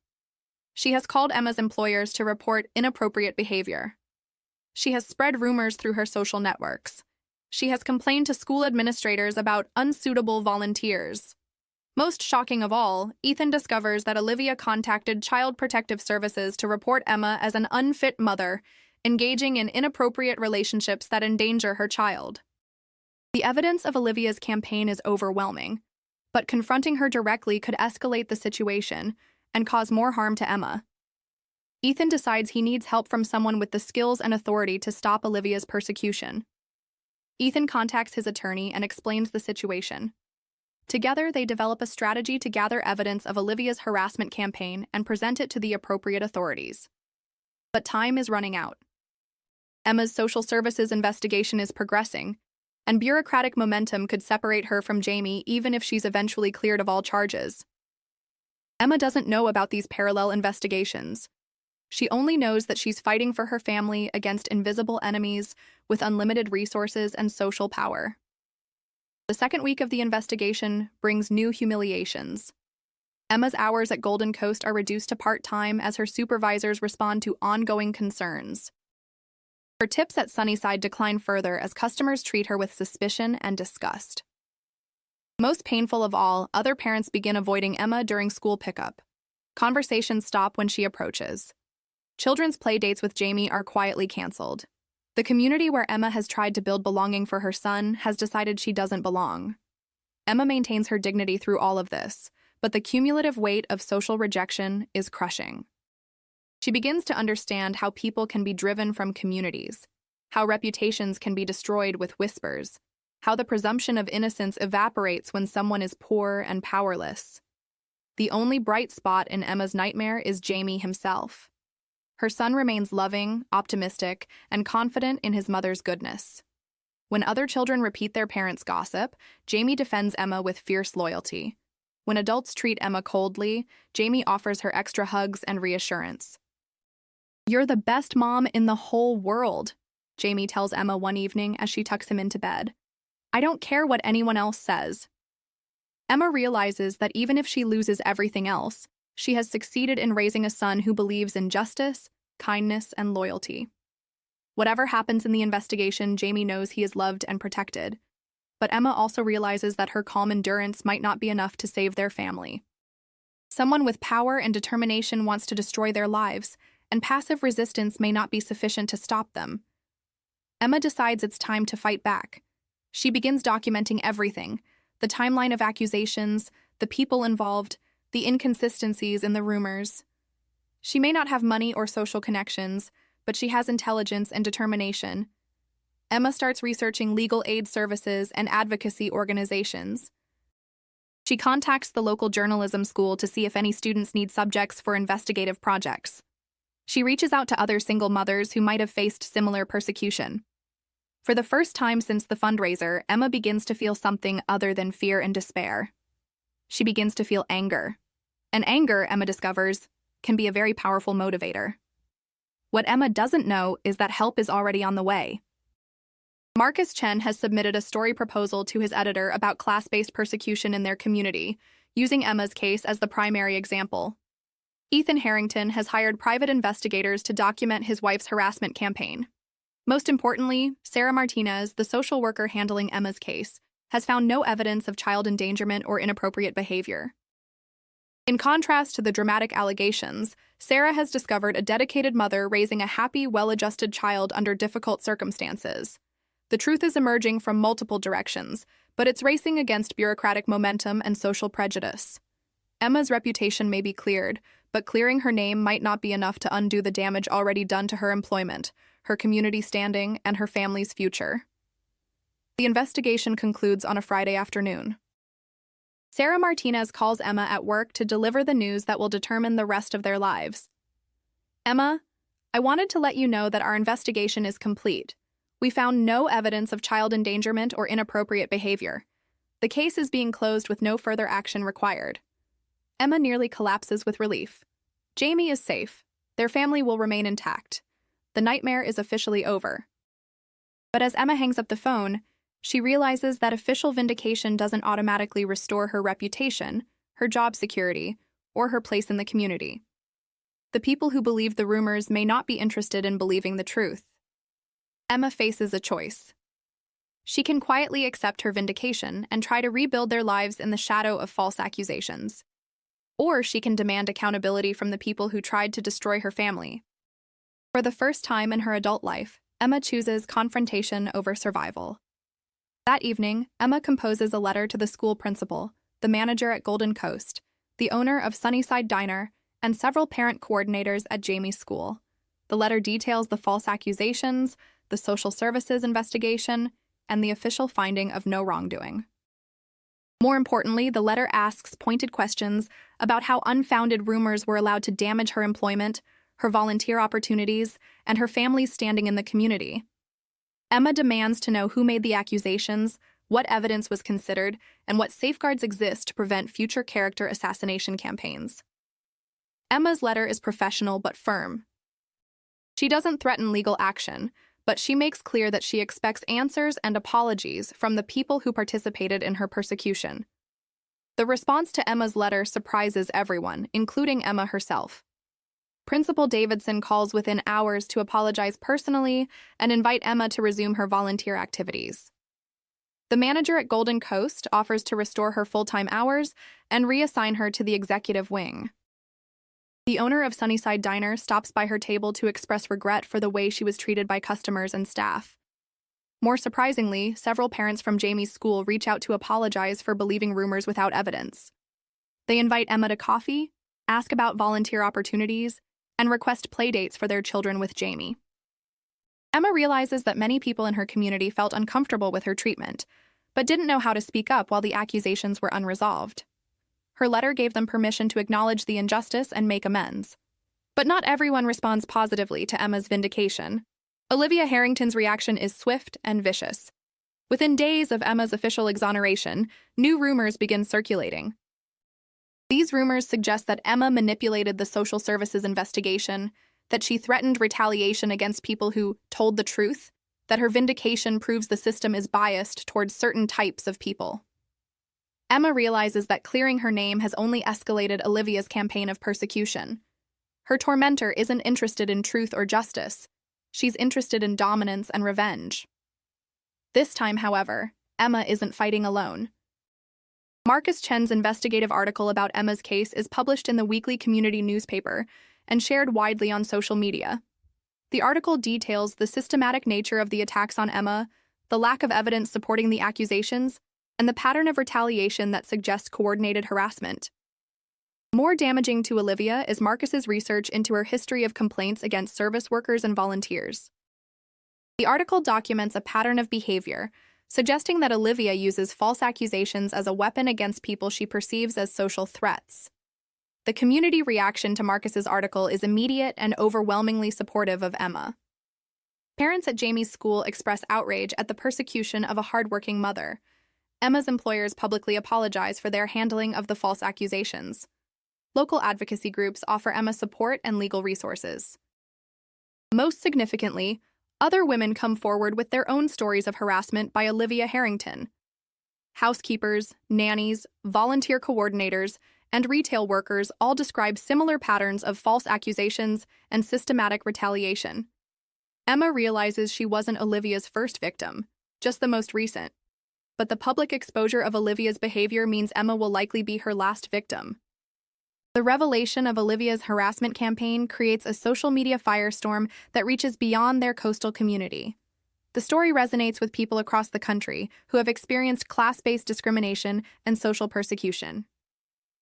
She has called Emma's employers to report inappropriate behavior. She has spread rumors through her social networks. She has complained to school administrators about unsuitable volunteers. Most shocking of all, Ethan discovers that Olivia contacted Child Protective Services to report Emma as an unfit mother, engaging in inappropriate relationships that endanger her child. The evidence of Olivia's campaign is overwhelming, but confronting her directly could escalate the situation and cause more harm to Emma. Ethan decides he needs help from someone with the skills and authority to stop Olivia's persecution. Ethan contacts his attorney and explains the situation. Together, they develop a strategy to gather evidence of Olivia's harassment campaign and present it to the appropriate authorities. But time is running out. Emma's social services investigation is progressing, and bureaucratic momentum could separate her from Jamie even if she's eventually cleared of all charges. Emma doesn't know about these parallel investigations. She only knows that she's fighting for her family against invisible enemies with unlimited resources and social power. The second week of the investigation brings new humiliations. Emma's hours at Golden Coast are reduced to part-time as her supervisors respond to ongoing concerns. Her tips at Sunnyside decline further as customers treat her with suspicion and disgust. Most painful of all, other parents begin avoiding Emma during school pickup. Conversations stop when she approaches. Children's play dates with Jamie are quietly canceled. The community where Emma has tried to build belonging for her son has decided she doesn't belong. Emma maintains her dignity through all of this, but the cumulative weight of social rejection is crushing. She begins to understand how people can be driven from communities, how reputations can be destroyed with whispers, how the presumption of innocence evaporates when someone is poor and powerless. The only bright spot in Emma's nightmare is Jamie himself. Her son remains loving, optimistic, and confident in his mother's goodness. When other children repeat their parents' gossip, Jamie defends Emma with fierce loyalty. When adults treat Emma coldly, Jamie offers her extra hugs and reassurance. "You're the best mom in the whole world," Jamie tells Emma one evening as she tucks him into bed. "I don't care what anyone else says." Emma realizes that even if she loses everything else, she has succeeded in raising a son who believes in justice, kindness, and loyalty. Whatever happens in the investigation, Jamie knows he is loved and protected. But Emma also realizes that her calm endurance might not be enough to save their family. Someone with power and determination wants to destroy their lives, and passive resistance may not be sufficient to stop them. Emma decides it's time to fight back. She begins documenting everything: the timeline of accusations, the people involved, the inconsistencies in the rumors. She may not have money or social connections, but she has intelligence and determination. Emma starts researching legal aid services and advocacy organizations. She contacts the local journalism school to see if any students need subjects for investigative projects. She reaches out to other single mothers who might have faced similar persecution. For the first time since the fundraiser, Emma begins to feel something other than fear and despair. She begins to feel anger. And anger, Emma discovers, can be a very powerful motivator. What Emma doesn't know is that help is already on the way. Marcus Chen has submitted a story proposal to his editor about class-based persecution in their community, using Emma's case as the primary example. Ethan Harrington has hired private investigators to document his wife's harassment campaign. Most importantly, Sarah Martinez, the social worker handling Emma's case, has found no evidence of child endangerment or inappropriate behavior. In contrast to the dramatic allegations, Sarah has discovered a dedicated mother raising a happy, well-adjusted child under difficult circumstances. The truth is emerging from multiple directions, but it's racing against bureaucratic momentum and social prejudice. Emma's reputation may be cleared, but clearing her name might not be enough to undo the damage already done to her employment, her community standing, and her family's future. The investigation concludes on a Friday afternoon. Sarah Martinez calls Emma at work to deliver the news that will determine the rest of their lives. Emma, I wanted to let you know that our investigation is complete. We found no evidence of child endangerment or inappropriate behavior. The case is being closed with no further action required. Emma nearly collapses with relief. Jamie is safe. Their family will remain intact. The nightmare is officially over. But as Emma hangs up the phone, she realizes that official vindication doesn't automatically restore her reputation, her job security, or her place in the community. The people who believe the rumors may not be interested in believing the truth. Emma faces a choice. She can quietly accept her vindication and try to rebuild their lives in the shadow of false accusations. Or she can demand accountability from the people who tried to destroy her family. For the first time in her adult life, Emma chooses confrontation over survival. That evening, Emma composes a letter to the school principal, the manager at Golden Coast, the owner of Sunnyside Diner, and several parent coordinators at Jamie's school. The letter details the false accusations, the social services investigation, and the official finding of no wrongdoing. More importantly, the letter asks pointed questions about how unfounded rumors were allowed to damage her employment, her volunteer opportunities, and her family's standing in the community. Emma demands to know who made the accusations, what evidence was considered, and what safeguards exist to prevent future character assassination campaigns. Emma's letter is professional but firm. She doesn't threaten legal action, but she makes clear that she expects answers and apologies from the people who participated in her persecution. The response to Emma's letter surprises everyone, including Emma herself. Principal Davidson calls within hours to apologize personally and invite Emma to resume her volunteer activities. The manager at Golden Coast offers to restore her full-time hours and reassign her to the executive wing. The owner of Sunnyside Diner stops by her table to express regret for the way she was treated by customers and staff. More surprisingly, several parents from Jamie's school reach out to apologize for believing rumors without evidence. They invite Emma to coffee, ask about volunteer opportunities, and request playdates for their children with Jamie. Emma realizes that many people in her community felt uncomfortable with her treatment, but didn't know how to speak up while the accusations were unresolved. Her letter gave them permission to acknowledge the injustice and make amends. But not everyone responds positively to Emma's vindication. Olivia Harrington's reaction is swift and vicious. Within days of Emma's official exoneration, new rumors begin circulating. These rumors suggest that Emma manipulated the social services investigation, that she threatened retaliation against people who told the truth, that her vindication proves the system is biased towards certain types of people. Emma realizes that clearing her name has only escalated Olivia's campaign of persecution. Her tormentor isn't interested in truth or justice. She's interested in dominance and revenge. This time, however, Emma isn't fighting alone. Marcus Chen's investigative article about Emma's case is published in the weekly community newspaper and shared widely on social media. The article details the systematic nature of the attacks on Emma, the lack of evidence supporting the accusations, and the pattern of retaliation that suggests coordinated harassment. More damaging to Olivia is Marcus's research into her history of complaints against service workers and volunteers. The article documents a pattern of behavior, suggesting that Olivia uses false accusations as a weapon against people she perceives as social threats. The community reaction to Marcus's article is immediate and overwhelmingly supportive of Emma. Parents at Jamie's school express outrage at the persecution of a hardworking mother. Emma's employers publicly apologize for their handling of the false accusations. Local advocacy groups offer Emma support and legal resources. Most significantly, other women come forward with their own stories of harassment by Olivia Harrington. Housekeepers, nannies, volunteer coordinators, and retail workers all describe similar patterns of false accusations and systematic retaliation. Emma realizes she wasn't Olivia's first victim, just the most recent. But the public exposure of Olivia's behavior means Emma will likely be her last victim. The revelation of Olivia's harassment campaign creates a social media firestorm that reaches beyond their coastal community. The story resonates with people across the country who have experienced class-based discrimination and social persecution.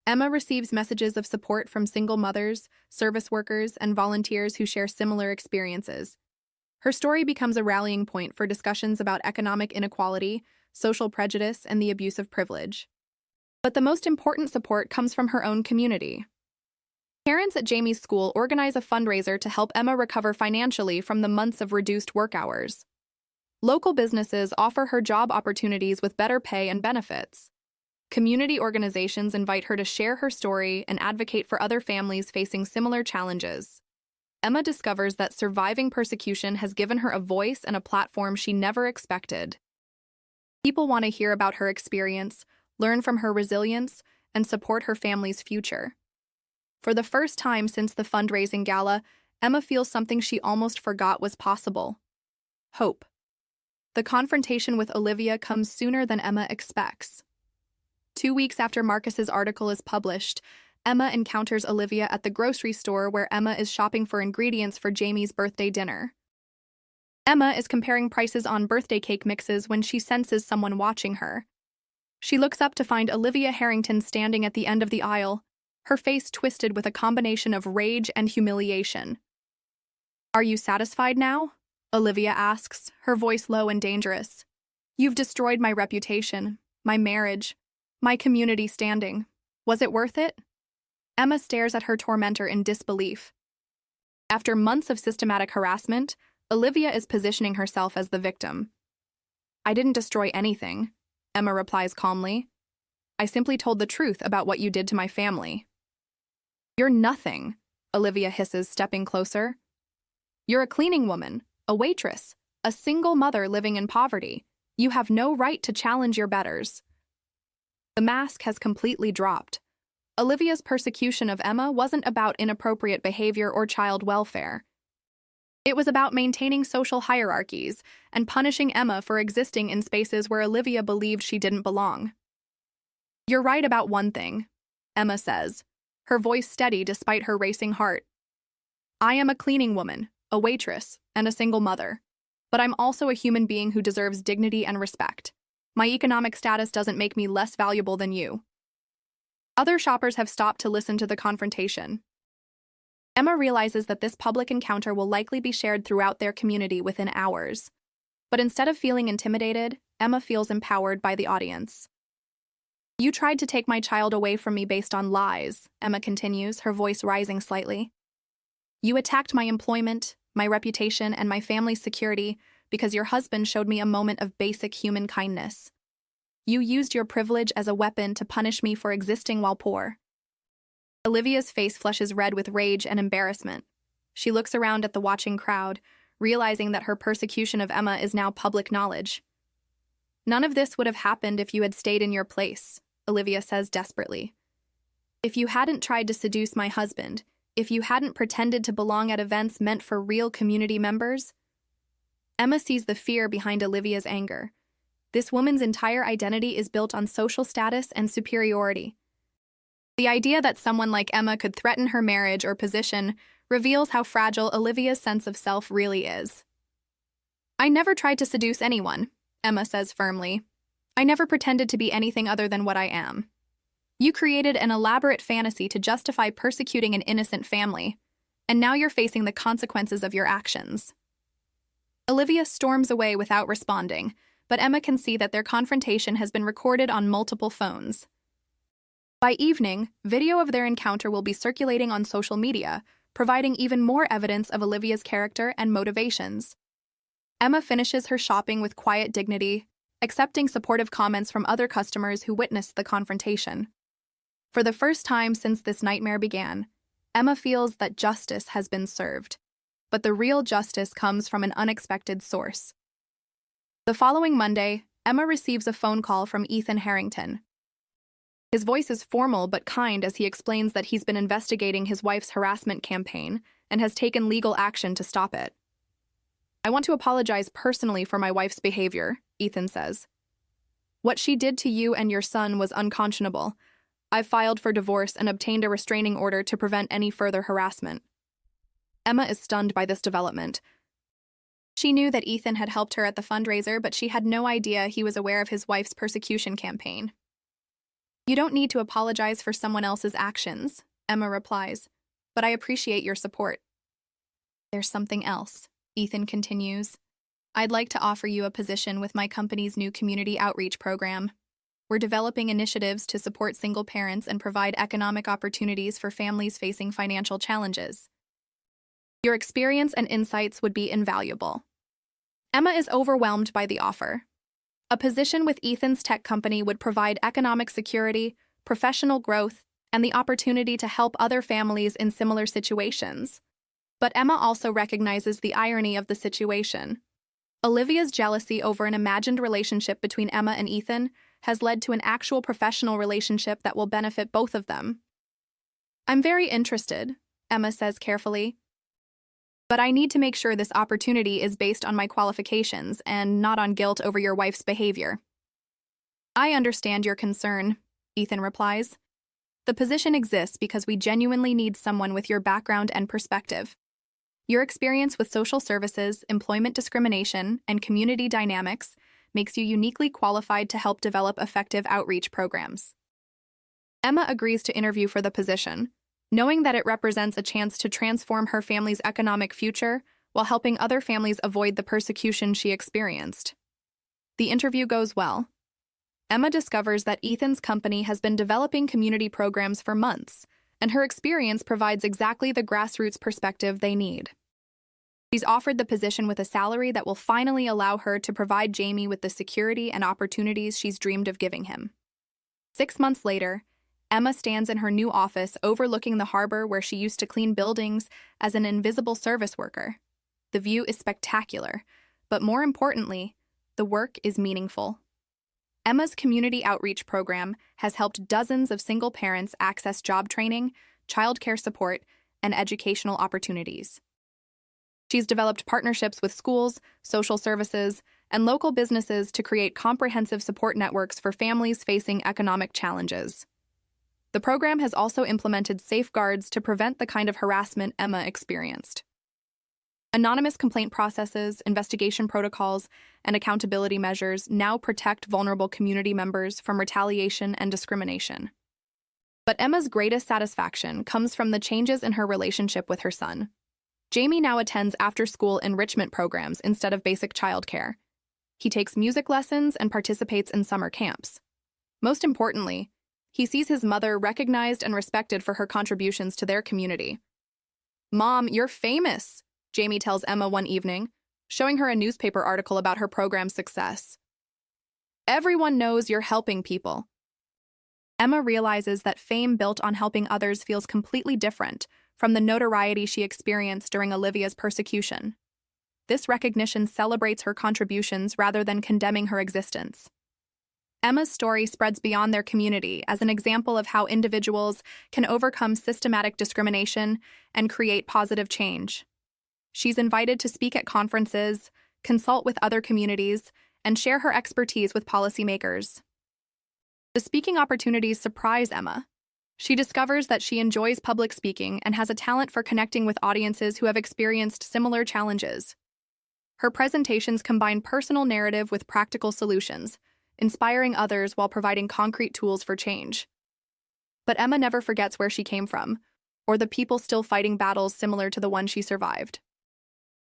Emma receives messages of support from single mothers, service workers, and volunteers who share similar experiences. Her story becomes a rallying point for discussions about economic inequality, social prejudice, and the abuse of privilege. But the most important support comes from her own community. Parents at Jamie's school organize a fundraiser to help Emma recover financially from the months of reduced work hours. Local businesses offer her job opportunities with better pay and benefits. Community organizations invite her to share her story and advocate for other families facing similar challenges. Emma discovers that surviving persecution has given her a voice and a platform she never expected. People want to hear about her experience, learn from her resilience, and support her family's future. For the first time since the fundraising gala, Emma feels something she almost forgot was possible: hope. The confrontation with Olivia comes sooner than Emma expects. 2 weeks after Marcus's article is published, Emma encounters Olivia at the grocery store where Emma is shopping for ingredients for Jamie's birthday dinner. Emma is comparing prices on birthday cake mixes when she senses someone watching her. She looks up to find Olivia Harrington standing at the end of the aisle, her face twisted with a combination of rage and humiliation. "Are you satisfied now?" Olivia asks, her voice low and dangerous. "You've destroyed my reputation, my marriage, my community standing. Was it worth it?" Emma stares at her tormentor in disbelief. After months of systematic harassment, Olivia is positioning herself as the victim. "I didn't destroy anything," Emma replies calmly. "I simply told the truth about what you did to my family." "You're nothing," Olivia hisses, stepping closer. "You're a cleaning woman, a waitress, a single mother living in poverty. You have no right to challenge your betters." The mask has completely dropped. Olivia's persecution of Emma wasn't about inappropriate behavior or child welfare. It was about maintaining social hierarchies and punishing Emma for existing in spaces where Olivia believed she didn't belong. "You're right about one thing," Emma says, her voice steady despite her racing heart. "I am a cleaning woman, a waitress, and a single mother. But I'm also a human being who deserves dignity and respect. My economic status doesn't make me less valuable than you." Other shoppers have stopped to listen to the confrontation. Emma realizes that this public encounter will likely be shared throughout their community within hours. But instead of feeling intimidated, Emma feels empowered by the audience. "You tried to take my child away from me based on lies," Emma continues, her voice rising slightly. "You attacked my employment, my reputation, and my family's security because your husband showed me a moment of basic human kindness. You used your privilege as a weapon to punish me for existing while poor." Olivia's face flushes red with rage and embarrassment. She looks around at the watching crowd, realizing that her persecution of Emma is now public knowledge. "None of this would have happened if you had stayed in your place," Olivia says desperately. "If you hadn't tried to seduce my husband, if you hadn't pretended to belong at events meant for real community members." Emma sees the fear behind Olivia's anger. This woman's entire identity is built on social status and superiority. The idea that someone like Emma could threaten her marriage or position reveals how fragile Olivia's sense of self really is. "I never tried to seduce anyone," Emma says firmly. "I never pretended to be anything other than what I am. You created an elaborate fantasy to justify persecuting an innocent family, and now you're facing the consequences of your actions." Olivia storms away without responding, but Emma can see that their confrontation has been recorded on multiple phones. By evening, video of their encounter will be circulating on social media, providing even more evidence of Olivia's character and motivations. Emma finishes her shopping with quiet dignity, accepting supportive comments from other customers who witnessed the confrontation. For the first time since this nightmare began, Emma feels that justice has been served, but the real justice comes from an unexpected source. The following Monday, Emma receives a phone call from Ethan Harrington. His voice is formal but kind as he explains that he's been investigating his wife's harassment campaign and has taken legal action to stop it. "I want to apologize personally for my wife's behavior," Ethan says. "What she did to you and your son was unconscionable. I've filed for divorce and obtained a restraining order to prevent any further harassment." Emma is stunned by this development. She knew that Ethan had helped her at the fundraiser, but she had no idea he was aware of his wife's persecution campaign. "You don't need to apologize for someone else's actions," Emma replies, "but I appreciate your support." "There's something else," Ethan continues. "I'd like to offer you a position with my company's new community outreach program." We're developing initiatives to support single parents and provide economic opportunities for families facing financial challenges. Your experience and insights would be invaluable. Emma is overwhelmed by the offer. A position with Ethan's tech company would provide economic security, professional growth, and the opportunity to help other families in similar situations. But Emma also recognizes the irony of the situation. Olivia's jealousy over an imagined relationship between Emma and Ethan has led to an actual professional relationship that will benefit both of them. I'm very interested, Emma says carefully. But I need to make sure this opportunity is based on my qualifications and not on guilt over your wife's behavior. I understand your concern, Ethan replies. The position exists because we genuinely need someone with your background and perspective. Your experience with social services, employment discrimination, and community dynamics makes you uniquely qualified to help develop effective outreach programs. Emma agrees to interview for the position, knowing that it represents a chance to transform her family's economic future while helping other families avoid the persecution she experienced. The interview goes well. Emma discovers that Ethan's company has been developing community programs for months, and her experience provides exactly the grassroots perspective they need. She's offered the position with a salary that will finally allow her to provide Jamie with the security and opportunities she's dreamed of giving him. 6 months later, Emma stands in her new office overlooking the harbor where she used to clean buildings as an invisible service worker. The view is spectacular, but more importantly, the work is meaningful. Emma's community outreach program has helped dozens of single parents access job training, childcare support, and educational opportunities. She's developed partnerships with schools, social services, and local businesses to create comprehensive support networks for families facing economic challenges. The program has also implemented safeguards to prevent the kind of harassment Emma experienced. Anonymous complaint processes, investigation protocols, and accountability measures now protect vulnerable community members from retaliation and discrimination. But Emma's greatest satisfaction comes from the changes in her relationship with her son. Jamie now attends after-school enrichment programs instead of basic childcare. He takes music lessons and participates in summer camps. Most importantly, he sees his mother recognized and respected for her contributions to their community. "Mom, you're famous," Jamie tells Emma one evening, showing her a newspaper article about her program's success. "Everyone knows you're helping people." Emma realizes that fame built on helping others feels completely different from the notoriety she experienced during Olivia's persecution. This recognition celebrates her contributions rather than condemning her existence. Emma's story spreads beyond their community as an example of how individuals can overcome systematic discrimination and create positive change. She's invited to speak at conferences, consult with other communities, and share her expertise with policymakers. The speaking opportunities surprise Emma. She discovers that she enjoys public speaking and has a talent for connecting with audiences who have experienced similar challenges. Her presentations combine personal narrative with practical solutions, inspiring others while providing concrete tools for change. But Emma never forgets where she came from, or the people still fighting battles similar to the one she survived.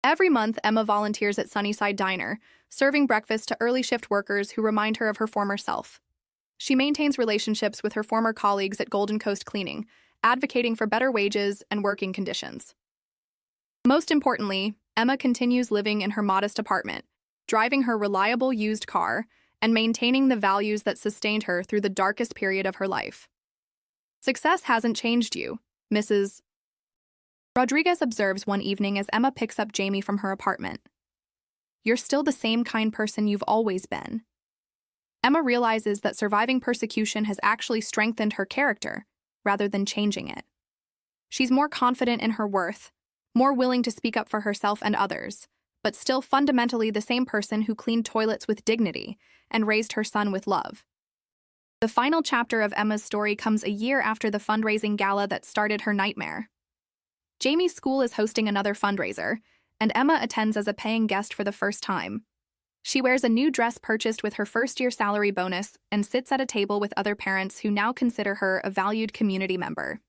Every month, Emma volunteers at Sunnyside Diner, serving breakfast to early shift workers who remind her of her former self. She maintains relationships with her former colleagues at Golden Coast Cleaning, advocating for better wages and working conditions. Most importantly, Emma continues living in her modest apartment, driving her reliable used car, and maintaining the values that sustained her through the darkest period of her life. "Success hasn't changed you, Mrs. Rodriguez observes one evening as Emma picks up Jamie from her apartment. "You're still the same kind person you've always been." Emma realizes that surviving persecution has actually strengthened her character, rather than changing it. She's more confident in her worth, more willing to speak up for herself and others, but still fundamentally the same person who cleaned toilets with dignity and raised her son with love. The final chapter of Emma's story comes a year after the fundraising gala that started her nightmare. Jamie's school is hosting another fundraiser, and Emma attends as a paying guest for the first time. She wears a new dress purchased with her first-year salary bonus and sits at a table with other parents who now consider her a valued community member.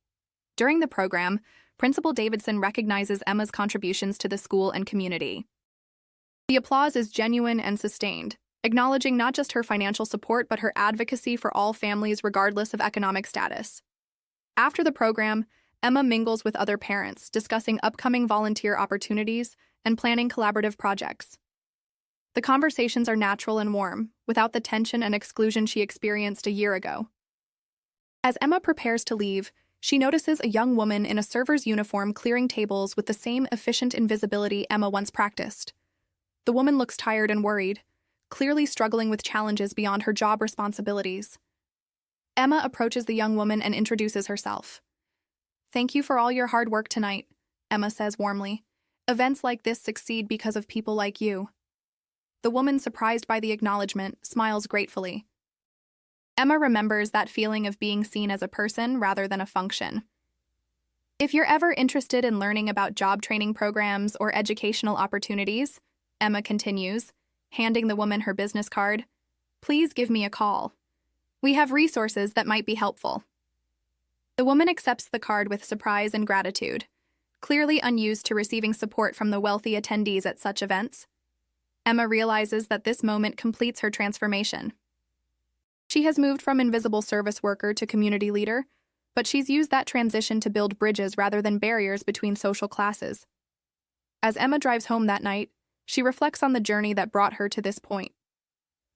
During the program, Principal Davidson recognizes Emma's contributions to the school and community. The applause is genuine and sustained, acknowledging not just her financial support but her advocacy for all families regardless of economic status. After the program, Emma mingles with other parents, discussing upcoming volunteer opportunities and planning collaborative projects. The conversations are natural and warm, without the tension and exclusion she experienced a year ago. As Emma prepares to leave, she notices a young woman in a server's uniform clearing tables with the same efficient invisibility Emma once practiced. The woman looks tired and worried, clearly struggling with challenges beyond her job responsibilities. Emma approaches the young woman and introduces herself. "Thank you for all your hard work tonight," Emma says warmly. "Events like this succeed because of people like you." The woman, surprised by the acknowledgement, smiles gratefully. Emma remembers that feeling of being seen as a person rather than a function. If you're ever interested in learning about job training programs or educational opportunities, Emma continues, handing the woman her business card, "please give me a call. We have resources that might be helpful." The woman accepts the card with surprise and gratitude, clearly unused to receiving support from the wealthy attendees at such events. Emma realizes that this moment completes her transformation. She has moved from invisible service worker to community leader, but she's used that transition to build bridges rather than barriers between social classes. As Emma drives home that night, she reflects on the journey that brought her to this point.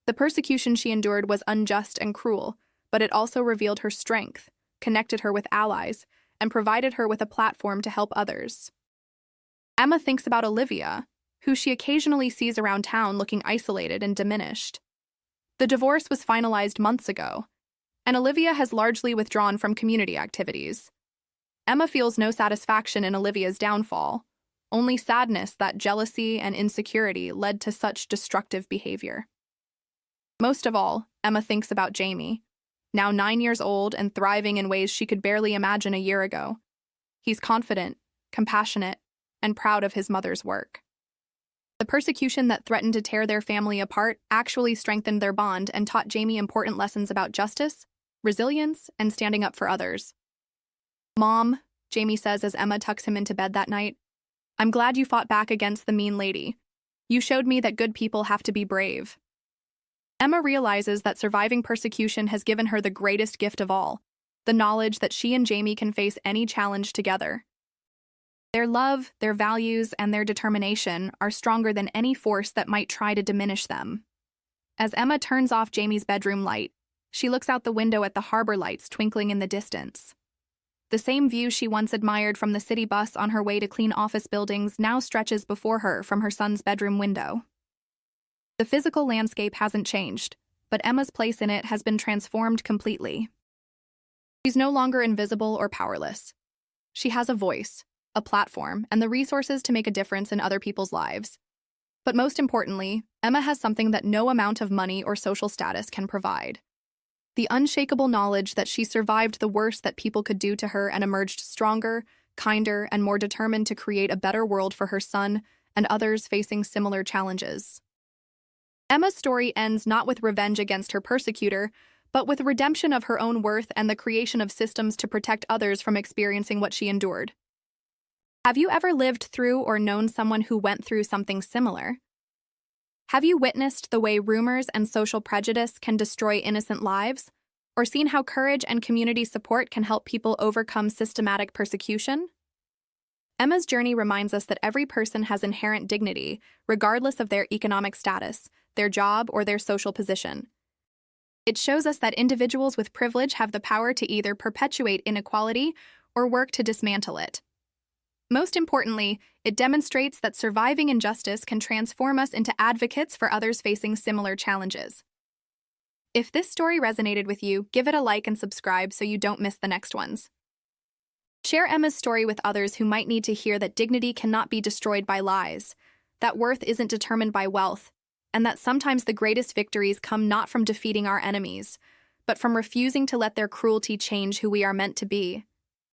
The persecution she endured was unjust and cruel, but it also revealed her strength, connected her with allies, and provided her with a platform to help others. Emma thinks about Olivia, who she occasionally sees around town looking isolated and diminished. The divorce was finalized months ago, and Olivia has largely withdrawn from community activities. Emma feels no satisfaction in Olivia's downfall, only sadness that jealousy and insecurity led to such destructive behavior. Most of all, Emma thinks about Jamie, now 9 years old and thriving in ways she could barely imagine a year ago. He's confident, compassionate, and proud of his mother's work. The persecution that threatened to tear their family apart actually strengthened their bond and taught Jamie important lessons about justice, resilience, and standing up for others. "Mom," Jamie says as Emma tucks him into bed that night, "I'm glad you fought back against the mean lady. You showed me that good people have to be brave." Emma realizes that surviving persecution has given her the greatest gift of all, the knowledge that she and Jamie can face any challenge together. Their love, their values, and their determination are stronger than any force that might try to diminish them. As Emma turns off Jamie's bedroom light, she looks out the window at the harbor lights twinkling in the distance. The same view she once admired from the city bus on her way to clean office buildings now stretches before her from her son's bedroom window. The physical landscape hasn't changed, but Emma's place in it has been transformed completely. She's no longer invisible or powerless. She has a voice, a platform, and the resources to make a difference in other people's lives. But most importantly, Emma has something that no amount of money or social status can provide: the unshakable knowledge that she survived the worst that people could do to her and emerged stronger, kinder, and more determined to create a better world for her son and others facing similar challenges. Emma's story ends not with revenge against her persecutor, but with redemption of her own worth and the creation of systems to protect others from experiencing what she endured. Have you ever lived through or known someone who went through something similar? Have you witnessed the way rumors and social prejudice can destroy innocent lives, or seen how courage and community support can help people overcome systematic persecution? Emma's journey reminds us that every person has inherent dignity, regardless of their economic status, their job, or their social position. It shows us that individuals with privilege have the power to either perpetuate inequality or work to dismantle it. Most importantly, it demonstrates that surviving injustice can transform us into advocates for others facing similar challenges. If this story resonated with you, give it a like and subscribe so you don't miss the next ones. Share Emma's story with others who might need to hear that dignity cannot be destroyed by lies, that worth isn't determined by wealth, and that sometimes the greatest victories come not from defeating our enemies, but from refusing to let their cruelty change who we are meant to be.